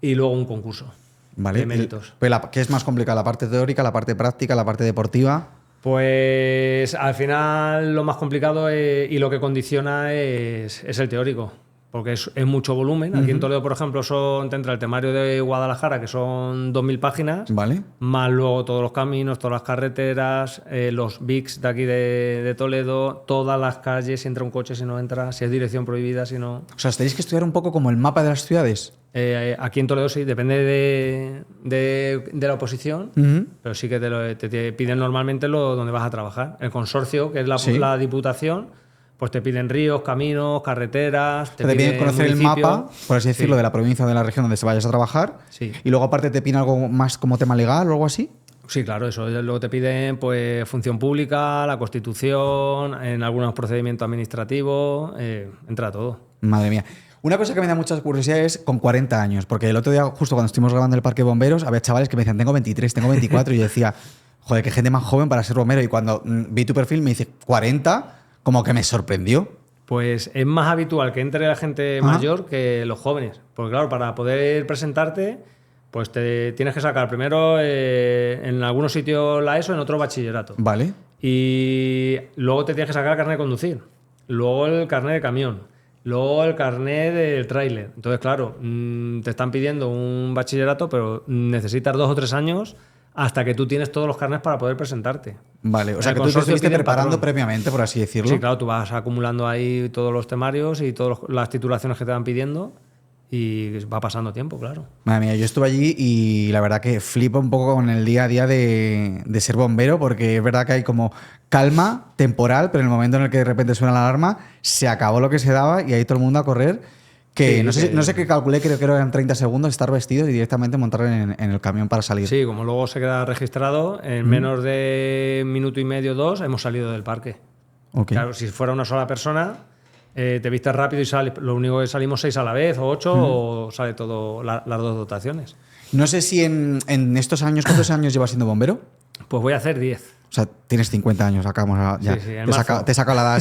y luego un concurso de méritos. ¿Qué es más complicado? ¿La parte teórica, la parte práctica, la parte deportiva? Pues al final lo más complicado y lo que condiciona es el teórico, porque es mucho volumen. Aquí en Toledo, por ejemplo, te entra el temario de Guadalajara, que son 2.000 páginas, ¿vale? Más luego todos los caminos, todas las carreteras, los BICs de aquí de Toledo, todas las calles, si entra un coche, si no entra, si es dirección prohibida, si no... O sea, tenéis que estudiar un poco como el mapa de las ciudades. Aquí en Toledo sí, depende de la oposición, pero sí que te piden normalmente donde vas a trabajar. El consorcio, que es la diputación, pues te piden ríos, caminos, carreteras. Te piden conocer el mapa, por así decirlo, de la provincia o de la región donde se vayas a trabajar. Sí. Y luego aparte te piden algo más como tema legal o algo así. Sí, claro, eso. Luego te piden pues función pública, la Constitución, en algunos procedimientos administrativos, entra todo. Madre mía. Una cosa que me da muchas curiosidades con 40 años, porque el otro día, justo cuando estuvimos grabando el Parque de Bomberos, había chavales que me decían, tengo 23, tengo 24, y yo decía, joder, qué gente más joven para ser bombero. Y cuando vi tu perfil me dice, 40, como que me sorprendió. Pues es más habitual que entre la gente mayor que los jóvenes. Porque claro, para poder presentarte, pues te tienes que sacar primero en algunos sitios la ESO, en otro bachillerato. Vale. Y luego te tienes que sacar el carnet de conducir. Luego el carnet de camión. Luego el carnet del tráiler. Entonces, claro, te están pidiendo un bachillerato, pero necesitas 2 o 3 años hasta que tú tienes todos los carnets para poder presentarte. Vale, o sea que tú te estuviste preparando previamente, por así decirlo. Sí, claro, tú vas acumulando ahí todos los temarios y todas las titulaciones que te van pidiendo y va pasando tiempo, claro. Madre mía, yo estuve allí y la verdad que flipo un poco con el día a día de ser bombero, porque es verdad que hay como calma temporal, pero en el momento en el que de repente suena la alarma, se acabó lo que se daba y ahí todo el mundo a correr. Que sí, no sé qué calculé, creo que eran 30 segundos estar vestido y directamente montar en el camión para salir. Sí, como luego se queda registrado, en menos de 1 minuto y medio, 2, hemos salido del parque. Okay. Claro, si fuera una sola persona, te vistes rápido y sales. Lo único que salimos 6 a la vez, o 8, o sale todo las 2 dotaciones. No sé si en estos años, ¿cuántos años llevas siendo bombero? Pues voy a hacer 10. O sea, tienes 50 años, acabamos ya. Sí, Te he sacado la edad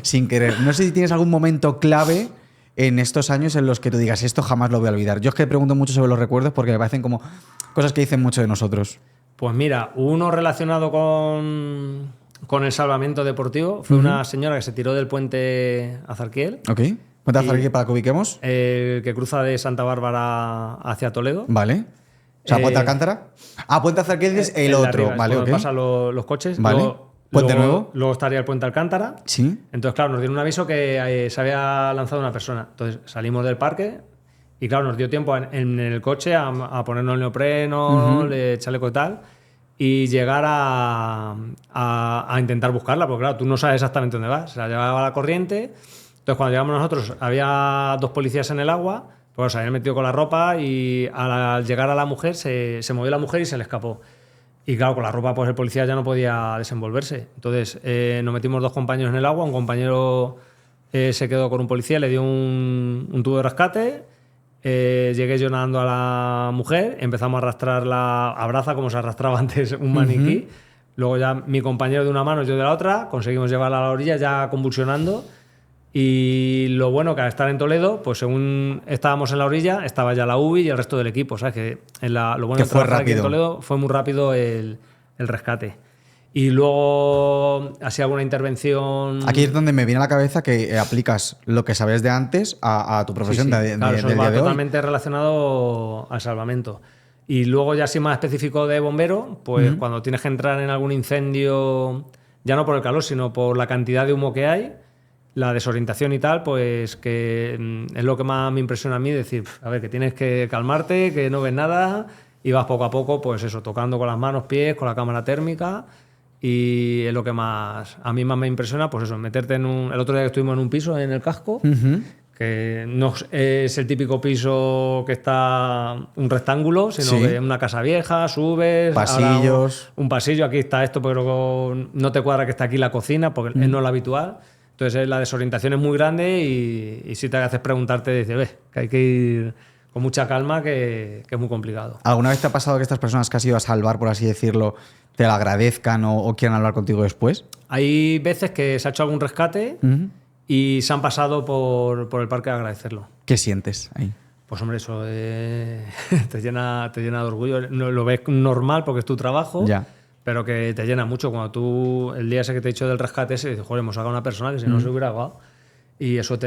sin querer. No sé si tienes algún momento clave en estos años en los que tú digas, esto jamás lo voy a olvidar. Yo es que pregunto mucho sobre los recuerdos porque me parecen como cosas que dicen mucho de nosotros. Pues mira, uno relacionado con el salvamento deportivo fue una señora que se tiró del puente Azarquiel. Ok. Puente Azarquiel para que ubiquemos. Que cruza de Santa Bárbara hacia Toledo. Vale. O sea, Puente Alcántara. Puente Azarquiel es el otro. Arriba, Vale, ok. pasan los coches. Vale. ¿Puente Nuevo? Luego estaría el Puente Alcántara. Sí. Entonces, claro, nos dieron un aviso que se había lanzado una persona. Entonces salimos del parque y, claro, nos dio tiempo en el coche a ponernos el neopreno, chaleco y tal, y llegar a intentar buscarla, porque, claro, tú no sabes exactamente dónde vas. Se la llevaba la corriente. Entonces, cuando llegamos nosotros, había 2 policías en el agua, pues se habían metido con la ropa y al llegar a la mujer, se movió la mujer y se le escapó. Y claro, con la ropa, pues el policía ya no podía desenvolverse. Entonces, nos metimos 2 compañeros en el agua, un compañero se quedó con un policía, le dio un tubo de rescate, llegué yo nadando a la mujer, empezamos a arrastrarla a braza, como se arrastraba antes un maniquí. Luego ya mi compañero de una mano, yo de la otra, conseguimos llevarla a la orilla ya convulsionando. Y lo bueno que al estar en Toledo, pues según estábamos en la orilla, estaba ya la UBI y el resto del equipo. ¿Sabes? Que lo bueno que de fue trabajar aquí en rápido. Toledo fue muy rápido el rescate. Y luego, así alguna intervención... Aquí es donde me viene a la cabeza que aplicas lo que sabes de antes a tu profesión Claro, eso del va día de hoy. totalmente relacionado al salvamento. Y luego ya así más específico de bombero, pues cuando tienes que entrar en algún incendio, ya no por el calor, sino por la cantidad de humo que hay, la desorientación y tal, pues que es lo que más me impresiona a mí, decir, a ver, que tienes que calmarte, que no ves nada y vas poco a poco, pues eso, tocando con las manos, pies, con la cámara térmica, y es lo que más a mí más me impresiona, pues eso, meterte en el otro día que estuvimos en un piso en el casco, que no es el típico piso que está un rectángulo, sino que es una casa vieja, subes, pasillos, un pasillo, aquí está esto, pero no te cuadra que está aquí la cocina, porque es no lo habitual. Entonces la desorientación es muy grande y si te haces preguntarte, dices, que hay que ir con mucha calma, que es muy complicado. ¿Alguna vez te ha pasado que estas personas que has ido a salvar, por así decirlo, te lo agradezcan o quieran hablar contigo después? Hay veces que se ha hecho algún rescate y se han pasado por el parque a agradecerlo. ¿Qué sientes ahí? Pues hombre, eso te llena de orgullo. No, lo ves normal porque es tu trabajo. Ya. Pero que te llena mucho cuando tú, el día ese que te he dicho del rescate ese, dices, joder, hemos sacado una persona que si no se hubiera ahogado. Y eso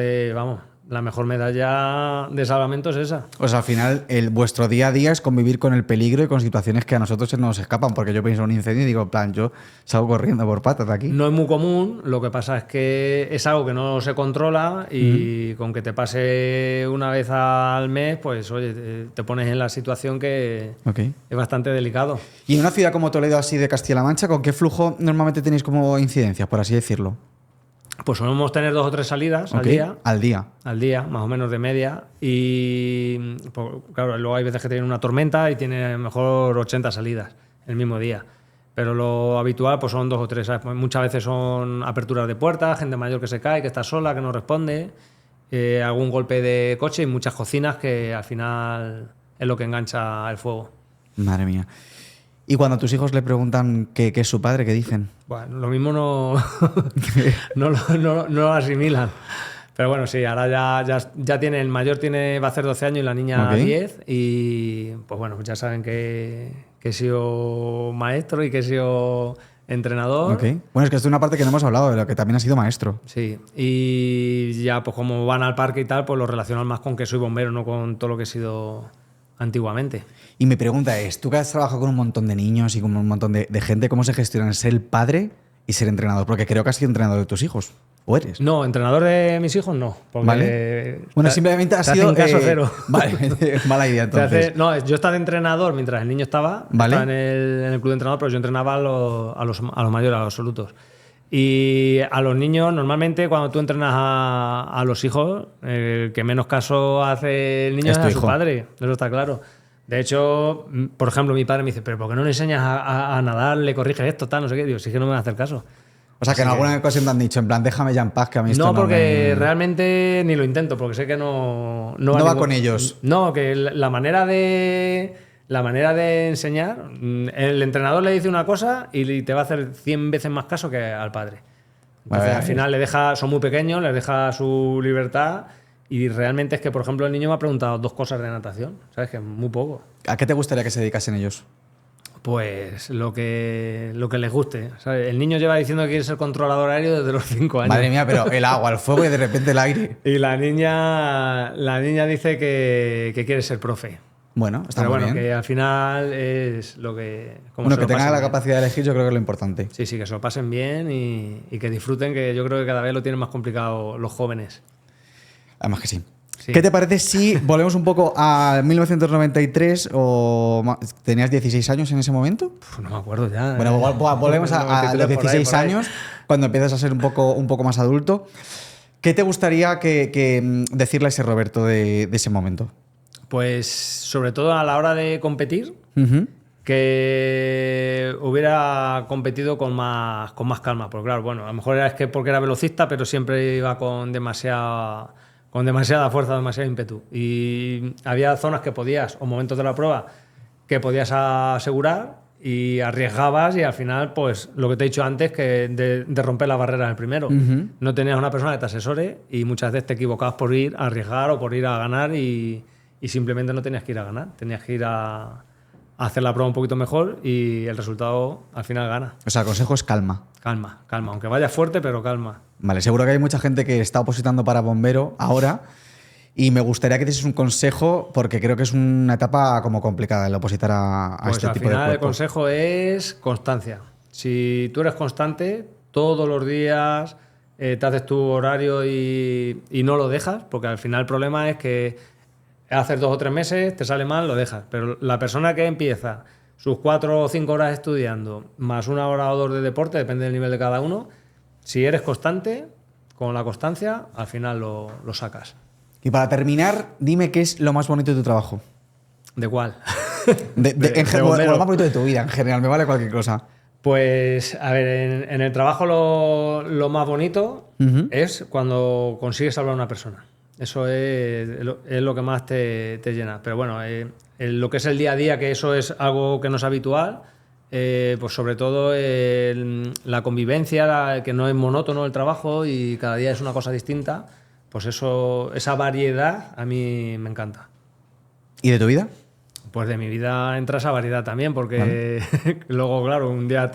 la mejor medalla de salvamento es esa. O sea, al final, vuestro día a día es convivir con el peligro y con situaciones que a nosotros se nos escapan, porque yo pienso en un incendio y digo, en plan, yo salgo corriendo por patas de aquí. No es muy común, lo que pasa es que es algo que no se controla y con que te pase una vez al mes, pues oye, te pones en la situación que es bastante delicado. Y en una ciudad como Toledo, así de Castilla-La Mancha, ¿con qué flujo normalmente tenéis como incidencias, por así decirlo? Pues solemos tener 2 o 3 salidas al día. Al día, más o menos de media. Y pues, claro, luego hay veces que tienen una tormenta y tiene a lo mejor 80 salidas el mismo día. Pero lo habitual pues son 2 o 3, ¿sabes? Pues muchas veces son aperturas de puertas, gente mayor que se cae, que está sola, que no responde, algún golpe de coche y muchas cocinas que al final es lo que engancha el fuego. Madre mía. Y cuando a tus hijos le preguntan qué es su padre, ¿qué dicen? Bueno, lo mismo no lo asimilan. Pero bueno, sí, ahora ya tiene, el mayor va a hacer 12 años y la niña 10. Y pues bueno, ya saben que he sido maestro y que he sido entrenador. Bueno, es que esto es una parte que no hemos hablado, de lo que también has sido maestro. Sí, y ya pues como van al parque y tal, pues lo relacionan más con que soy bombero, no con todo lo que he sido antiguamente. Y mi pregunta es, tú que has trabajado con un montón de niños y con un montón de gente, ¿cómo se gestionan ser el padre y ser entrenador? Porque creo que has sido entrenador de tus hijos. ¿O eres? No, entrenador de mis hijos no. Vale. Bueno, simplemente has sido... caso cero. Vale, mala idea entonces. No, yo estaba de entrenador mientras el niño estaba. ¿Vale? Estaba en el club de entrenador, pero yo entrenaba a los mayores, a los absolutos. Y a los niños, normalmente, cuando tú entrenas a los hijos, el que menos caso hace el niño es a su padre. Eso está claro. De hecho, por ejemplo, mi padre me dice, pero ¿por qué no le enseñas a nadar, le corriges esto, tal, no sé qué? Digo, sí que no me va a hacer caso. O sea, que en alguna ocasión te han dicho, en plan, déjame ya en paz, que a mí esto No, no porque me... realmente ni lo intento, porque sé que no va con ellos. No, que la manera de enseñar, el entrenador le dice una cosa y te va a hacer 100 veces más caso que al padre. Entonces, al final son muy pequeños, les deja su libertad y realmente es que, por ejemplo, el niño me ha preguntado 2 cosas de natación, ¿sabes? Que es muy poco. ¿A qué te gustaría que se dedicasen ellos? Pues lo que les guste. ¿Sabes? El niño lleva diciendo que quiere ser controlador aéreo desde los 5 años. Madre mía, pero el agua, el fuego y de repente el aire. Y la niña dice que quiere ser profe. Bueno, está Pero muy bueno, bien. que al final es lo que... Bueno, que tengan la capacidad de elegir yo creo que es lo importante. Sí, que se lo pasen bien y que disfruten, que yo creo que cada vez lo tienen más complicado los jóvenes. Además que sí. Sí. ¿Qué te parece si volvemos un poco a 1993 o tenías 16 años en ese momento? No me acuerdo ya. Bueno, volvemos a los 16 años, cuando empiezas a ser un poco más adulto. ¿Qué te gustaría que decirle a ese Roberto de ese momento? Pues sobre todo a la hora de competir, Uh-huh. que hubiera competido con más calma. Porque claro, bueno, a lo mejor es que porque era velocista, pero siempre iba con demasiada fuerza, demasiado ímpetu. Y había zonas que podías, o momentos de la prueba, que podías asegurar y arriesgabas y al final, pues lo que te he dicho antes, que de romper la barrera en el primero. Uh-huh. No tenías una persona que te asesore y muchas veces te equivocabas por ir a arriesgar o por ir a ganar y simplemente no tenías que ir a ganar, tenías que ir a hacer la prueba un poquito mejor y el resultado al final gana. O sea, el consejo es calma. Calma, aunque vaya fuerte, pero calma. Vale, seguro que hay mucha gente que está opositando para bombero ahora y me gustaría que dieses un consejo porque creo que es una etapa como complicada el opositar a Pues este al tipo de final el cuerpos. consejo es constancia. Si tú eres constante, todos los días te haces tu horario y no lo dejas, porque al final el problema es que haces 2 o 3 meses, te sale mal, lo dejas. Pero la persona que empieza sus 4 o 5 horas estudiando, más 1 hora o 2 de deporte, depende del nivel de cada uno, si eres constante, con la constancia, al final lo sacas. Y para terminar, dime qué es lo más bonito de tu trabajo. ¿De cuál? Lo más bonito de tu vida, en general, me vale cualquier cosa. Pues, a ver, en el trabajo lo más bonito Uh-huh. es cuando consigues salvar a una persona. Eso es lo que más te llena. Pero bueno, lo que es el día a día, que eso es algo que no es habitual, pues sobre todo la convivencia, que no es monótono el trabajo y cada día es una cosa distinta, pues eso, esa variedad a mí me encanta. ¿Y de tu vida? Pues de mi vida entra esa variedad también, porque luego, claro, un día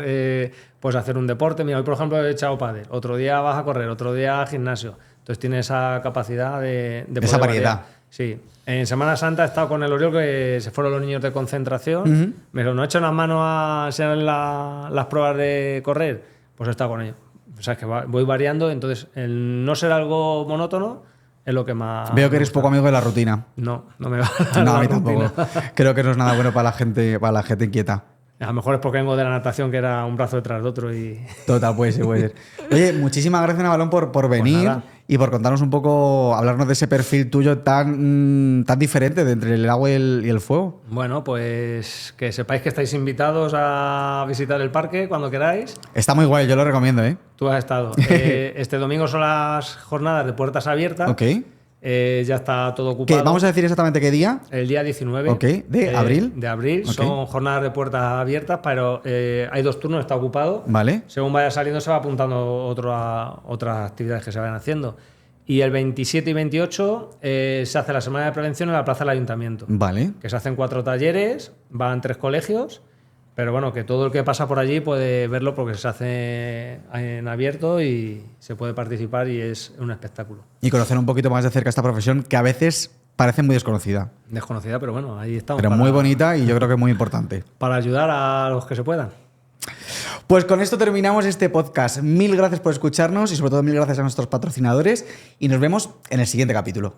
puedes hacer un deporte. Mira, hoy por ejemplo he echado pádel, otro día vas a correr, otro día gimnasio. Entonces tienes esa capacidad de esa poder variedad. variar. Sí. En Semana Santa he estado con el Oriol, que se fueron los niños de concentración. Uh-huh. Me dijeron, ¿no he hecho unas manos a enseñar las pruebas de correr? Pues he estado con ellos. O sea, es que voy variando. Entonces, el no ser algo monótono es lo que más... Veo que eres poco amigo de la rutina. No me va No, a mí la rutina. tampoco. Creo que no es nada bueno para la gente inquieta. A lo mejor es porque vengo de la natación, que era un brazo detrás de otro y... Total, puede ser. Oye, muchísimas gracias, Navalón, por venir nada. y por contarnos un poco, hablarnos de ese perfil tuyo tan diferente de entre el agua y el fuego. Bueno, pues que sepáis que estáis invitados a visitar el parque cuando queráis. Está muy guay, yo lo recomiendo, ¿eh? Tú has estado. Este domingo son las jornadas de puertas abiertas. Ok. Ya está todo ocupado. Vamos a decir exactamente qué día. El día 19. Ok, ¿de abril? De abril. Ok. Son jornadas de puertas abiertas, pero hay 2 turnos, está ocupado. Vale. Según vaya saliendo se va apuntando otras actividades que se vayan haciendo. Y el 27 y 28 se hace la semana de prevención en la plaza del ayuntamiento. Vale. Que se hacen 4 talleres, van 3 colegios, pero bueno, que todo el que pasa por allí puede verlo porque se hace en abierto y se puede participar y es un espectáculo. Y conocer un poquito más de cerca esta profesión que a veces parece muy desconocida, Desconocida, pero bueno, ahí estamos. pero muy bonita y yo creo que muy importante. Para ayudar a los que se puedan. Pues con esto terminamos este podcast. Mil gracias por escucharnos y sobre todo mil gracias a nuestros patrocinadores y nos vemos en el siguiente capítulo.